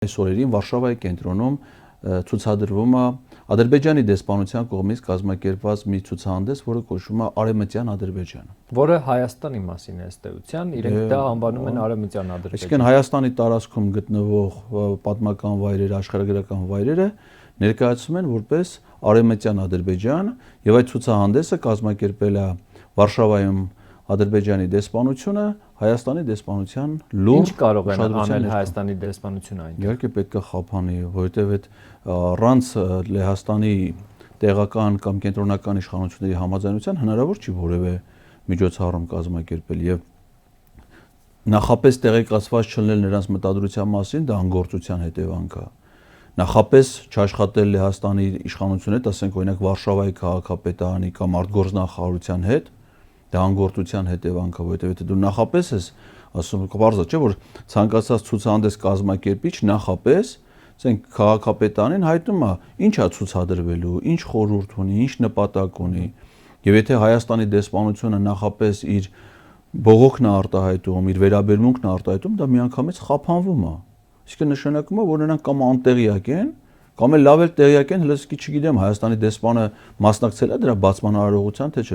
Այս օրերին Վարշավայի կենտրոնում ցուցադրվում է Ադրբեջանի դեսպանության կողմից կազմակերպված մի ցուցահանդես, որը կոչվում է Արևմտյան Ադրբեջանը։ Որը Հայաստանի մասին է ըստ էության, իրենք դա անվանում են Արևմտյան Ադրբեջան։ Այսինքն Հայաստանի տարածքում գտնվող պատմական վայրերը, աշխարհագրական վայրերը ներկայացվում են որպես Արևմտյան Ադրբեջան, եւ այդ ցուցահանդեսը կազմակերպել է Վարշավայում Ադրբեջանի դեսպանությունը Հայաստանի դեսպանության լուրջ Ինչ կարող են անել Հայաստանի դեսպանությունը այնտեղ։ Իհարկե պետք է խափանի, որովհետև այդ առանց Լեհաստանի տեղական կամ կենտրոնական իշխանությունների համաձայնության հնարավոր չի որևէ միջոցառում կազմակերպել եւ նախապես տեղեկացված չլինել նրանց մտադրության մասին դա անգործության հետևանք է։ Նախապես չաշխատել Լեհաստանի իշխանությունների հետ, ասենք օրինակ Վարշավայի քաղաքապետարանի կամ արտգործնախարարության հետ, դա անգործության հետևանք է, որովհետև եթե դու նախապես ես ասում բարձր չէ որ ցանկացած ցուցահանդես կազմակերպիչ նախապես ասենք քաղաքապետարին հայտնում է ինչա ցուցադրվելու, ինչ խորհուրդ ունի, ինչ նպատակ ունի եւ եթե Հայաստանի դեսպանությունը նախապես իր բողոքն է արտահայտում, իր վերաբերմունքն է արտահայտում, դա միանգամից խափանվում է։ Իսկ նշանակում է որ նրանք կամ անտեղյակ են, կամ էլ լավ էլ տեղյակ են, հենց չգիտեմ Հայաստանի դեսպանը մասնակցել է դրա բացման արարողության թե չէ։